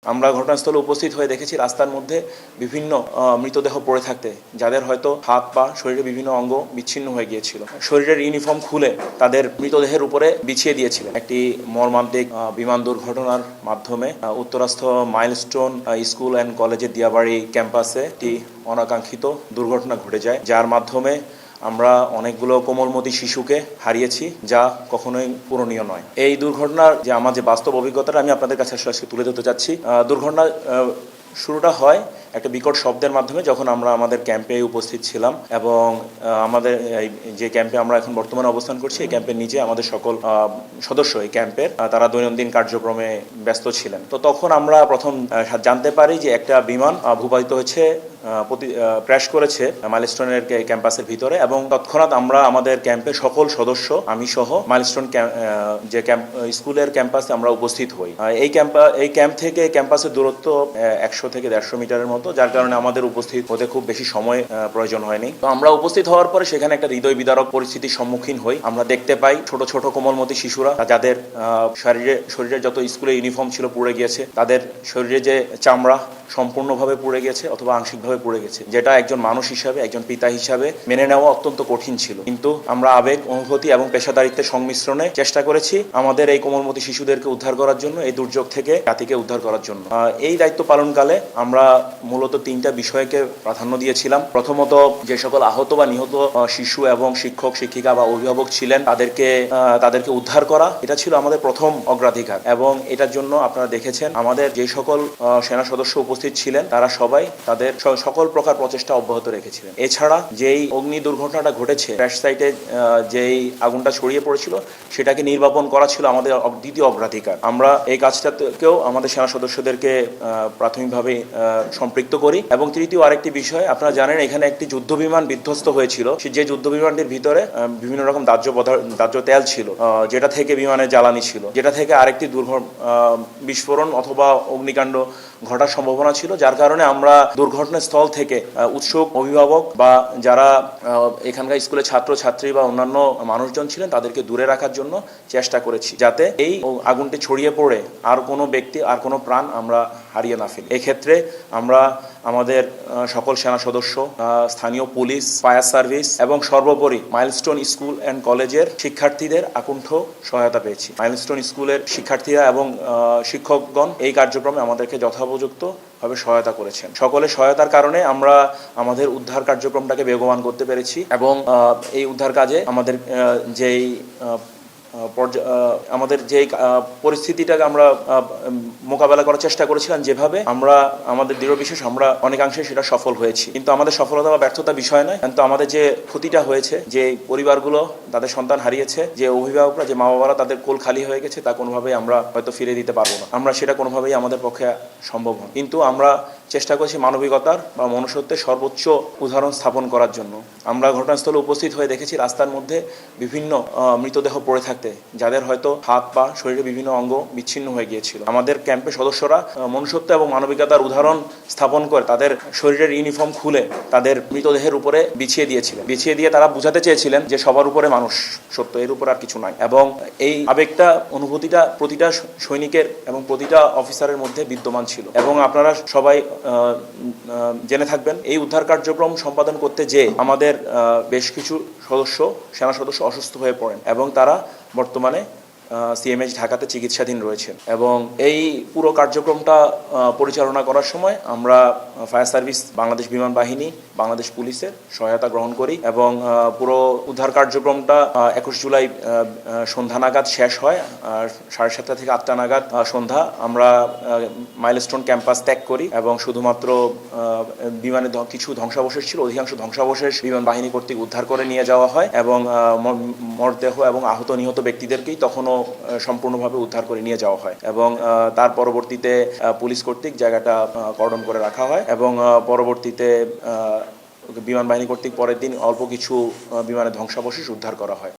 আমরা ঘটনাস্থলে উপস্থিত হয়ে দেখেছি রাস্তার মধ্যে বিভিন্ন মৃতদেহ পড়ে থাকতে, যাদের হয়তো হাত পা শরীরের বিভিন্ন অঙ্গ বিচ্ছিন্ন হয়ে গিয়েছিল। শরীরের ইউনিফর্ম খুলে তাদের মৃতদেহের উপরে বিছিয়ে দিয়েছিলেন। একটি মর্মান্তিক বিমান দুর্ঘটনার মাধ্যমে উত্তরাস্থ মাইলস্টোন স্কুল অ্যান্ড কলেজের দিয়াবাড়ি ক্যাম্পাসে একটি অনাকাঙ্ক্ষিত দুর্ঘটনা ঘটে যায়, যার মাধ্যমে আমরা অনেকগুলো কোমলমতি শিশুকে হারিয়েছি, যা কখনোই পূরণীয় নয়। এই দুর্ঘটনার যে আমার যে বাস্তব অভিজ্ঞতাটা আমি আপনাদের কাছে আসলে তুলে ধরতে চাচ্ছি। দুর্ঘটনা শুরুটা হয় একটা বিকট শব্দের মাধ্যমে, যখন আমরা আমাদের ক্যাম্পে উপস্থিত ছিলাম এবং আমাদের যে ক্যাম্পে আমরা এখন বর্তমানে অবস্থান করছি, এই ক্যাম্পের নিচে আমাদের সকল সদস্য এই ক্যাম্পের তারা দৈনন্দিন কার্যক্রমে ব্যস্ত ছিলেন। তো তখন আমরা প্রথম জানতে পারি যে একটা বিমান ভূপাতিত হয়েছে, ক্র্যাশ করেছে মাইলস্টোনের ক্যাম্পাসের ভিতরে, এবং তৎক্ষণাৎ আমরা আমাদের ক্যাম্পের সকল সদস্য, আমি সহ মাইলস্টোন যে স্কুলের ক্যাম্পাসে আমরা উপস্থিত হই। এই ক্যাম্প থেকে ক্যাম্পাসের দূরত্ব 100 থেকে 150 মিটারের মতো, যার কারণে আমাদের উপস্থিত হতে খুব বেশি সময় প্রয়োজন হয়নি। তো আমরা উপস্থিত হওয়ার পরে সেখানে একটা হৃদয় বিদারক পরিস্থিতির সম্মুখীন হই। আমরা দেখতে পাই ছোট ছোট কোমলমতি শিশুরা, যাদের শরীরে যত স্কুলের ইউনিফর্ম ছিল পুড়ে গিয়েছে, তাদের শরীরে যে চামড়া সম্পূর্ণভাবে পুড়ে গেছে অথবা আংশিকভাবে পুড়ে গেছে, যেটা একজন মানুষ হিসাবে, একজন পিতা হিসাবে মেনে নেওয়া অত্যন্ত কঠিন ছিল। কিন্তু আমরা আবেগ, অনুভূতি এবং পেশাদারিত্বের সংমিশ্রণে চেষ্টা করেছি আমাদের এই কোমলমতি শিশুদেরকে উদ্ধার করার জন্য, এই দুর্যোগ থেকে জাতিকে উদ্ধার করার জন্য। এই দায়িত্ব পালনকালে আমরা মূলত 3টা বিষয়কে প্রাধান্য দিয়েছিলাম। প্রথমত, যে সকল আহত বা নিহত শিশু এবং শিক্ষক, শিক্ষিকা বা অভিভাবক ছিলেন, তাদেরকে উদ্ধার করা, এটা ছিল আমাদের প্রথম অগ্রাধিকার। এবং এটার জন্য আপনারা দেখেছেন আমাদের যে সকল সেনা সদস্য উপস্থিত ছিলেন, তারা সবাই তাদের সকল প্রকার প্রচেষ্টা অব্যাহত রেখেছিলেন। এছাড়া যেই অগ্নি দুর্ঘটনাটা ঘটেছে, ক্র্যাশ সাইটে যেই আগুনটা ছড়িয়ে পড়েছিল, সেটাকে নির্বাপন করা ছিল আমাদের দ্বিতীয় অগ্রাধিকার। আমরা এই কাজটাকেও আমাদের সেনা সদস্যদেরকে প্রাথমিকভাবে সম্পৃক্ত করি। এবং তৃতীয় আরেকটি বিষয়, আপনারা জানেন এখানে একটি যুদ্ধ বিমান বিধ্বস্ত হয়েছিল। যে যুদ্ধ বিমানটির ভিতরে বিভিন্ন রকম দাহ্য তেল ছিল, যেটা থেকে বিমানের জ্বালানি ছিল, যেটা থেকে আরেকটি বিস্ফোরণ অথবা অগ্নিকাণ্ড ঘটার সম্ভাবনা ছিল, যার কারণে আমরা দুর্ঘটনাস্থল থেকে উৎসুক অভিভাবক বা যারা এখানকার স্কুলের ছাত্র ছাত্রী বা অন্যান্য মানুষজন ছিলেন, তাদেরকে দূরে রাখার জন্য চেষ্টা করেছি, যাতে এই আগুনটি ছড়িয়ে পড়ে আর কোনো ব্যক্তি, আর কোনো প্রাণ আমরা হারিয়ে না ফেলি। এক্ষেত্রে আমরা আমাদের সকল সেনা সদস্য, স্থানীয় পুলিশ, ফায়ার সার্ভিস এবং সর্বোপরি মাইলস্টোন স্কুল অ্যান্ড কলেজের শিক্ষার্থীদের আকুণ্ঠ সহায়তা পেয়েছি। মাইলস্টোন স্কুলের শিক্ষার্থীরা এবং শিক্ষকগণ এই কার্যক্রমে আমাদেরকে যথোপযুক্ত ভাবে সহায়তা করেছেন। সকলের সহায়তার কারণে আমরা আমাদের উদ্ধার কার্যক্রমটাকে বেগবান করতে পেরেছি। এবং এই উদ্ধার কাজে আমাদের আমাদের যে পরিস্থিতিটাকে আমরা মোকাবেলা করার চেষ্টা করেছিলাম, যেভাবে আমরা আমাদের দৃঢ় বিশ্বাস, আমরা অনেকাংশে সেটা সফল হয়েছি। কিন্তু আমাদের সফলতা বা ব্যর্থতা বিষয় নয়, কিন্তু আমাদের যে ক্ষতিটা হয়েছে, যে পরিবারগুলো তাদের সন্তান হারিয়েছে, যে অভিভাবকরা, যে মা বাবারা তাদের কোল খালি হয়ে গেছে, তা কোনোভাবেই আমরা হয়তো ফিরে দিতে পারবো না। আমরা সেটা কোনোভাবেই আমাদের পক্ষে সম্ভব হয়। কিন্তু আমরা চেষ্টা করছি মানবিকতার বা মনুষ্যত্বের সর্বোচ্চ উদাহরণ স্থাপন করার জন্য। আমরা ঘটনাস্থলে উপস্থিত হয়ে দেখেছি রাস্তার মধ্যে বিভিন্ন মৃতদেহ পড়ে থাকতে, যাদের হয়তো হাত পা শরীরের বিভিন্ন অঙ্গ বিচ্ছিন্ন হয়ে গিয়েছিল। আমাদের ক্যাম্পের সদস্যরা মনুষ্যত্ব এবং মানবিকতার উদাহরণ স্থাপন করে তাদের শরীরের ইউনিফর্ম খুলে তাদের মৃতদেহের উপরে বিছিয়ে দিয়ে তারা বুঝাতে চেয়েছিলেন যে সবার উপরে মানুষ সত্য, এর উপর আর কিছু নাই। এবং এই আবেগটা, অনুভূতিটা প্রতিটা সৈনিকের এবং প্রতিটা অফিসারের মধ্যে বিদ্যমান ছিল। এবং আপনারা সবাই জেনে থাকবেন, এই উদ্ধার কার্যক্রম সম্পাদন করতে যে আমাদের বেশ কিছু সেনা সদস্য অসুস্থ হয়ে পড়েন, এবং তারা বর্তমানে সিএমএইচ ঢাকাতে চিকিৎসাধীন রয়েছেন। এবং এই পুরো কার্যক্রমটা পরিচালনা করার সময় আমরা ফায়ার সার্ভিস, বাংলাদেশ বিমান বাহিনী, বাংলাদেশ পুলিশের সহায়তা গ্রহণ করি। এবং পুরো উদ্ধার কার্যক্রমটা 21 জুলাই সন্ধ্যা নাগাদ শেষ হয়। 7:30 থেকে 8টা নাগাদ সন্ধ্যা আমরা মাইলস্টোন ক্যাম্পাস ত্যাগ করি, এবং শুধুমাত্র বিমানে কিছু ধ্বংসাবশেষ ছিল, অধিকাংশ ধ্বংসাবশেষ বিমান বাহিনী কর্তৃক উদ্ধার করে নিয়ে যাওয়া হয়। এবং মরদেহ এবং আহত নিহত ব্যক্তিদেরকেই তখনও সম্পূর্ণভাবে উদ্ধার করে নিয়ে যাওয়া হয়। এবং তার পরবর্তীতে পুলিশ কর্তৃক জায়গাটা কর্ডন করে রাখা হয়। এবং পরবর্তীতে বিমান বাহিনী কর্তৃক পরের দিন অল্প কিছু বিমানের ধ্বংসাবশেষ উদ্ধার করা হয়।